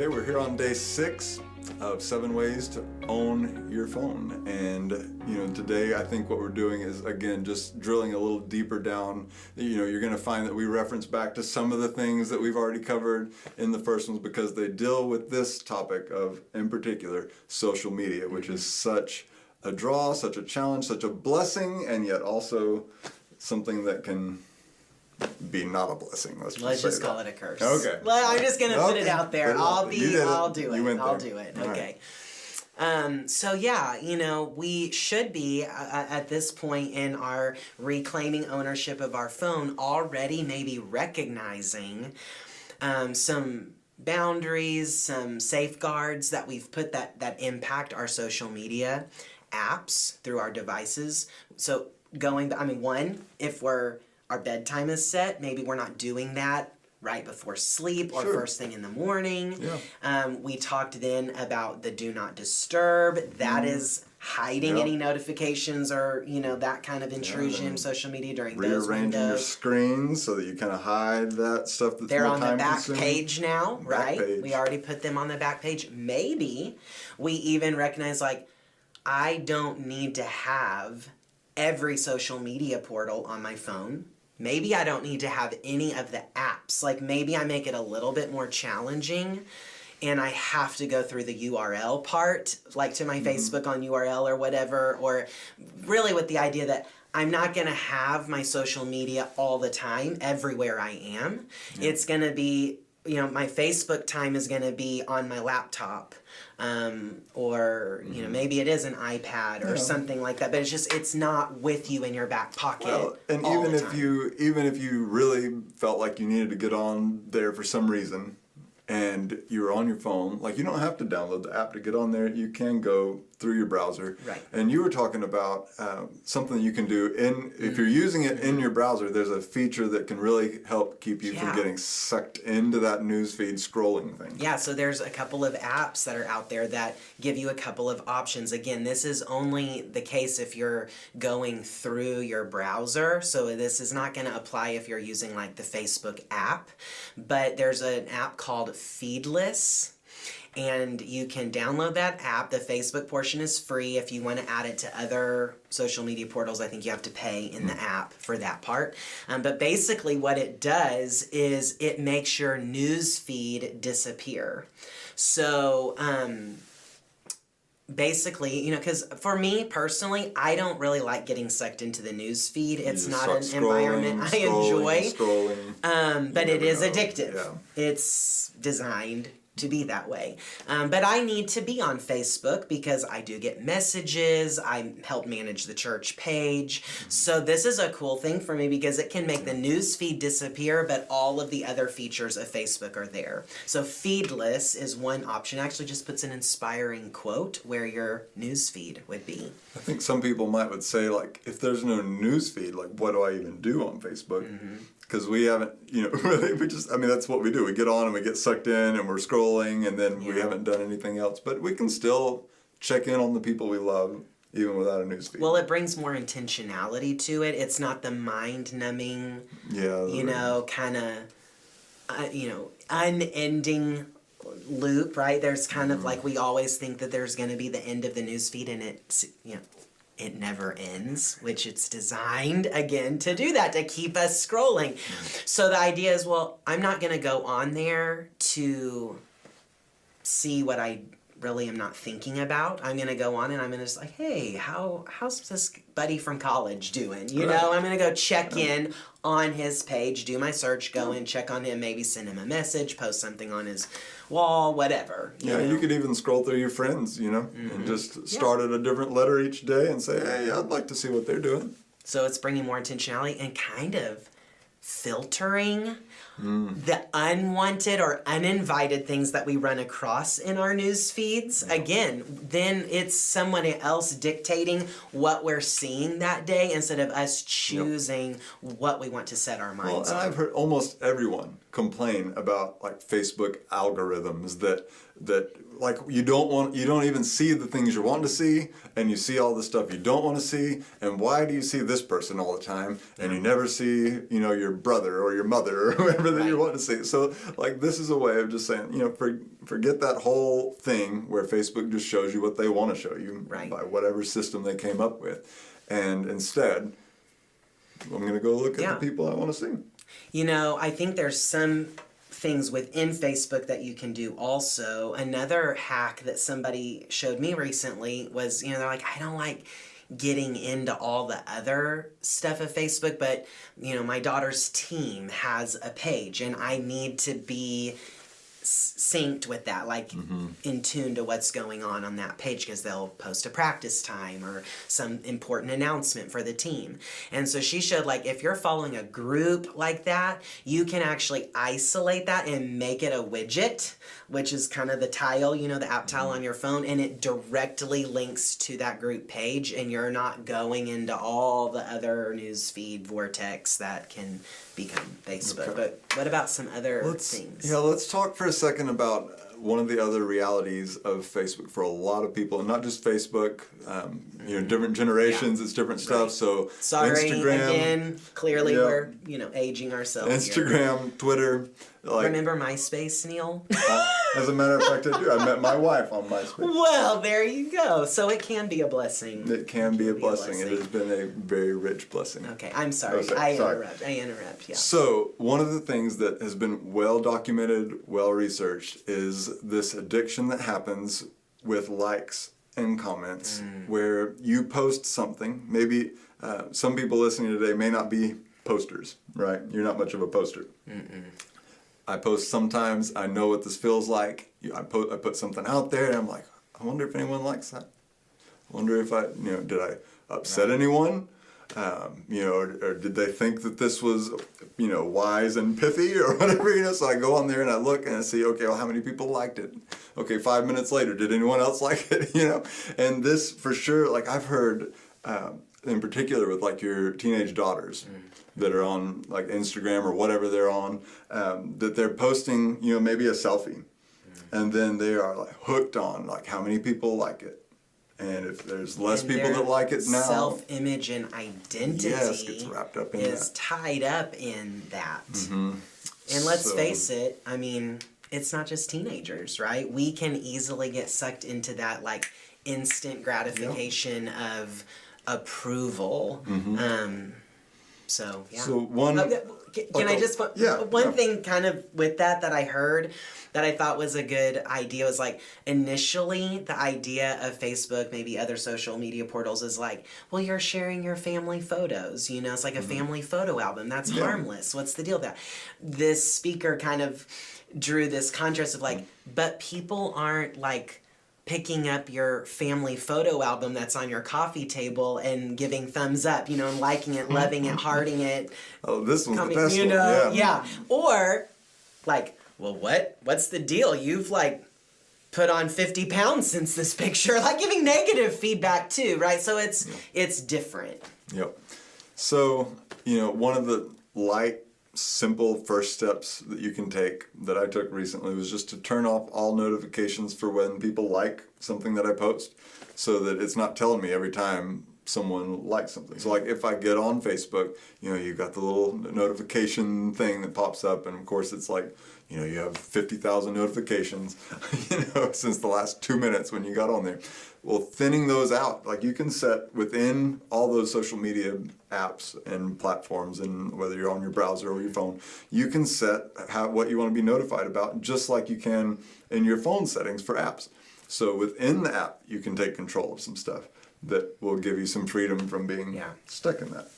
Okay, we're here on day 6 of 7 ways to own your phone. And, today I think what we're doing is, again, just drilling a little deeper down. You're going to find that we reference back to some of the things that we've already covered in the first ones because they deal with this topic of, in particular, social media, which is such a draw, such a challenge, such a blessing, and yet also something that can be not a blessing. Let's just call it a curse. Okay. Well, I'm just gonna put it out there. I'll do it. I'll do it. Okay. Right. We should be at this point in our reclaiming ownership of our phone already maybe recognizing some boundaries, some safeguards that we've put that impact our social media apps through our devices. So one, if our bedtime is set, maybe we're not doing that right before sleep or first thing in the morning. Yeah. We talked then about the do not disturb. That is hiding any notifications or, that kind of intrusion in social media during those windows. Rearranging your screens so that you kind of hide that stuff that's They're more on the back time-consuming. page now, right? Page. We already put them on the back page. Maybe we even recognize, I don't need to have every social media portal on my phone. Maybe I don't need to have any of the apps. Maybe I make it a little bit more challenging and I have to go through the URL part, to my Facebook on URL or whatever, or really with the idea that I'm not going to have my social media all the time everywhere I am. Yeah. It's going to be, my Facebook time is going to be on my laptop. Or maybe it is an iPad or something like that, but it's not with you in your back pocket. Well, and all even the if time. you really felt like you needed to get on there for some reason, and you were on your phone, you don't have to download the app to get on there. You can go through your browser. Right. And you were talking about something you can do if you're using it in your browser. There's a feature that can really help keep you from getting sucked into that newsfeed scrolling thing. Yeah, so there's a couple of apps that are out there that give you a couple of options. Again, this is only the case if you're going through your browser. So this is not going to apply if you're using the Facebook app. But there's an app called Feedless. And you can download that app. The Facebook portion is free. If you want to add it to other social media portals, I think you have to pay in the app for that part. But basically what it does is it makes your news feed disappear. So basically, because for me personally, I don't really like getting sucked into the news feed. It's not an environment I enjoy. But it is addictive. Yeah. It's designed to be that way. But I need to be on Facebook because I do get messages. I help manage the church page. So this is a cool thing for me because it can make the news feed disappear, but all of the other features of Facebook are there. So Feedless is one option. It actually just puts an inspiring quote where your news feed would be. I think some people would say, if there's no news feed, what do I even do on Facebook? Because we haven't, really, that's what we do. We get on and we get sucked in and we're scrolling and then we haven't done anything else. But we can still check in on the people we love even without a newsfeed. Well, it brings more intentionality to it. It's not the mind-numbing, kind of, unending loop, right? There's kind of we always think that there's going to be the end of the newsfeed and it never ends, which it's designed, again, to do that, to keep us scrolling. So the idea is, I'm not going to go on there to see what I really am not thinking about. I'm going to go on and I'm going to hey, how's this buddy from college doing? I'm going to go check in on his page, do my search, go in, check on him, maybe send him a message, post something on his wall, whatever. You could even scroll through your friends, and just start at a different letter each day and say, hey, I'd like to see what they're doing. So it's bringing more intentionality and kind of filtering the unwanted or uninvited things that we run across in our news feeds. Again, then it's someone else dictating what we're seeing that day instead of us choosing what we want to set our minds on. And I've heard almost everyone complain about like Facebook algorithms that like you don't even see the things you want to see, and you see all the stuff you don't want to see. And why do you see this person all the time and you never see, you know, your brother or your mother or whoever that you want to see? So like this is a way of just saying, you know, forget that whole thing where Facebook just shows you what they want to show you by whatever system they came up with, and instead I'm going to go look at the people I want to see. You know, I think there's some things within Facebook that you can do also. Another hack that somebody showed me recently was, you know, they're like, I don't like getting into all the other stuff of Facebook, but, you know, my daughter's team has a page and I need to be synced with that, like in tune to what's going on that page, because they'll post a practice time or some important announcement for the team. And so she showed, like, if you're following a group like that, you can actually isolate that and make it a widget, which is kind of the tile, you know, the app tile on your phone, and it directly links to that group page, and you're not going into all the other newsfeed vortex that can become Facebook. Okay. But what about some other things? Yeah, let's talk for a second about one of the other realities of Facebook for a lot of people, and not just Facebook. You know, different generations, it's different stuff. So sorry, Instagram, again, clearly we're, you know, aging ourselves. Instagram, here. Twitter. Like, remember MySpace, Neil? As a matter of fact, I do. I met my wife on MySpace. Well, there you go. So it can be a blessing. It can be a blessing. It has been a very rich blessing. Okay, I'm sorry. I interrupt, yeah. So, one of the things that has been well documented, well researched, is this addiction that happens with likes and comments, where you post something. Maybe some people listening today may not be posters, right? You're not much of a poster. I post sometimes. I know what this feels like. I put something out there, and I'm like, I wonder if anyone likes that. I wonder if did I upset anyone? You know, or did they think that this was, you know, wise and pithy or whatever, you know? So I go on there and I look and I see, okay, well, how many people liked it? Okay, 5 minutes later, did anyone else like it? You know, and this for sure, like I've heard, in particular with like your teenage daughters that are on like Instagram or whatever they're on, that they're posting, you know, maybe a selfie, and then they are like hooked on like how many people like it. And if there's less people that like it now, self-image and identity gets wrapped up in is tied up in that. And let's face it, I mean, it's not just teenagers, right? We can easily get sucked into that like instant gratification of approval. So one. Can I just one thing kind of with that I heard that I thought was a good idea was like initially the idea of Facebook, maybe other social media portals, is like, well, you're sharing your family photos, you know, it's like a family photo album. That's harmless. What's the deal with that? This speaker kind of drew this contrast of like, but people aren't like picking up your family photo album that's on your coffee table and giving thumbs up, you know, and liking it, loving it, hearting it. Oh, this one's the best you know, yeah. Or like, well, what's the deal? You've like put on 50 pounds since this picture, like giving negative feedback too, right? So it's different. Yep. So, you know, one of the light, simple first steps that you can take that I took recently was just to turn off all notifications for when people like something that I post, so that it's not telling me every time someone likes something. So like if I get on Facebook, you know, you got the little notification thing that pops up, and of course it's like, you know, you have 50,000 notifications, you know, since the last 2 minutes when you got on there. Well, thinning those out, like you can set within all those social media apps and platforms, and whether you're on your browser or your phone, you can set what you want to be notified about, just like you can in your phone settings for apps. So within the app, you can take control of some stuff that will give you some freedom from being stuck in that.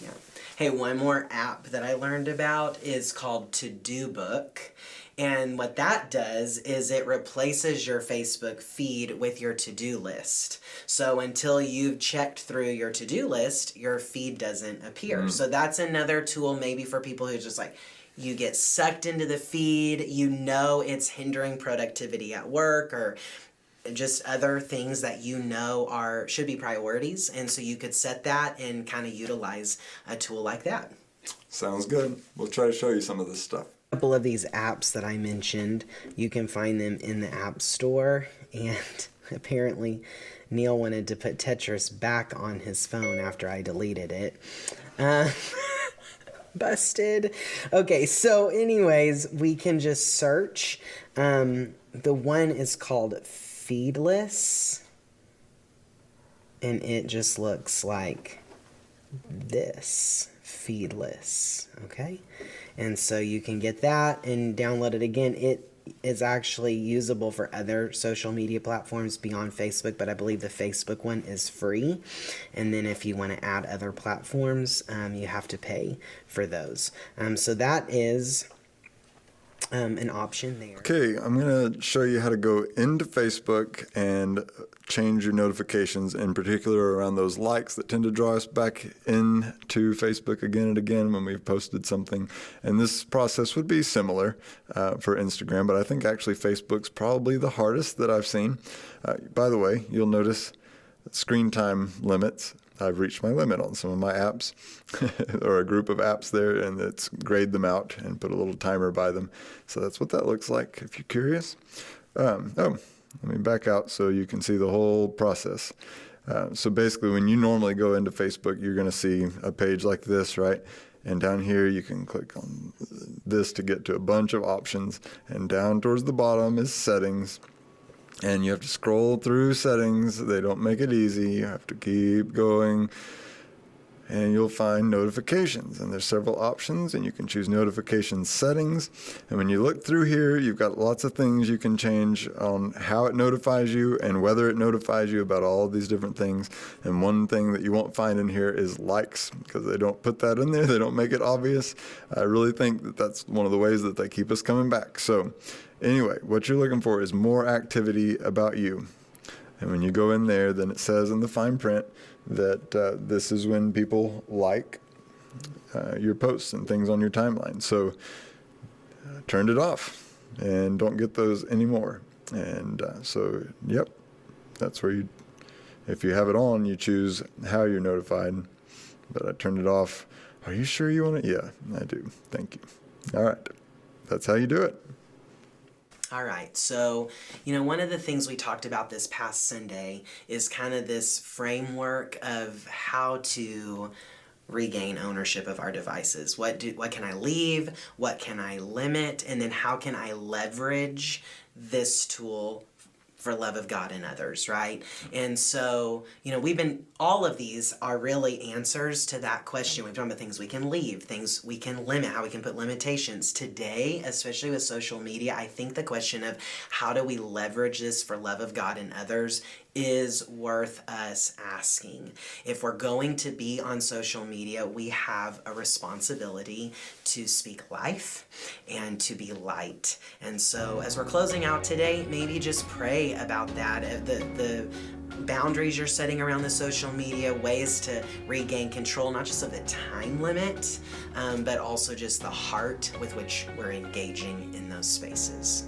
Yeah. Hey, one more app that I learned about is called To-Do Book. And what that does is it replaces your Facebook feed with your to-do list. So until you've checked through your to-do list, your feed doesn't appear. So that's another tool maybe for people who just like, you get sucked into the feed, you know it's hindering productivity at work or just other things that you know should be priorities. And so you could set that and kind of utilize a tool like that. Sounds good. We'll try to show you some of this stuff. Couple of these apps that I mentioned, you can find them in the App Store, and apparently Neil wanted to put Tetris back on his phone after I deleted it. Busted. Okay, so anyways, we can just search. The one is called Feedless, and it just looks like this. Feedless. Okay, and so you can get that and download it. Again, it is actually usable for other social media platforms beyond Facebook, but I believe the Facebook one is free. And then if you want to add other platforms, you have to pay for those. So that is an option there. Okay, I'm going to show you how to go into Facebook and change your notifications, in particular around those likes that tend to draw us back into Facebook again and again when we've posted something. And this process would be similar for Instagram, but I think actually Facebook's probably the hardest that I've seen. By the way, you'll notice screen time limits. I've reached my limit on some of my apps or a group of apps there, and it's grayed them out and put a little timer by them. So that's what that looks like if you're curious. Let me back out so you can see the whole process. So basically when you normally go into Facebook, you're going to see a page like this, right? And down here you can click on this to get to a bunch of options, and down towards the bottom is settings. And you have to scroll through settings. They don't make it easy. You have to keep going. And you'll find notifications. And there's several options, and you can choose notification settings. And when you look through here, you've got lots of things you can change on how it notifies you and whether it notifies you about all of these different things. And one thing that you won't find in here is likes, because they don't put that in there. They don't make it obvious. I really think that that's one of the ways that they keep us coming back. So anyway, what you're looking for is more activity about you. And when you go in there, then it says in the fine print that this is when people like your posts and things on your timeline. So turn it off and don't get those anymore. And so, yep, that's where you, if you have it on, you choose how you're notified. But I turned it off. Are you sure you want it? Yeah, I do. Thank you. All right. That's how you do it. All right, so, one of the things we talked about this past Sunday is kind of this framework of how to regain ownership of our devices. What can I leave? What can I limit? And then how can I leverage this tool for love of God and others, right? And so, all of these are really answers to that question. We've talked about things we can leave, things we can limit, how we can put limitations. Today, especially with social media, I think the question of how do we leverage this for love of God and others is worth us asking. If we're going to be on social media, we have a responsibility to speak life and to be light. And so as we're closing out today, maybe just pray about that. The boundaries you're setting around the social media, ways to regain control, not just of the time limit, but also just the heart with which we're engaging in those spaces.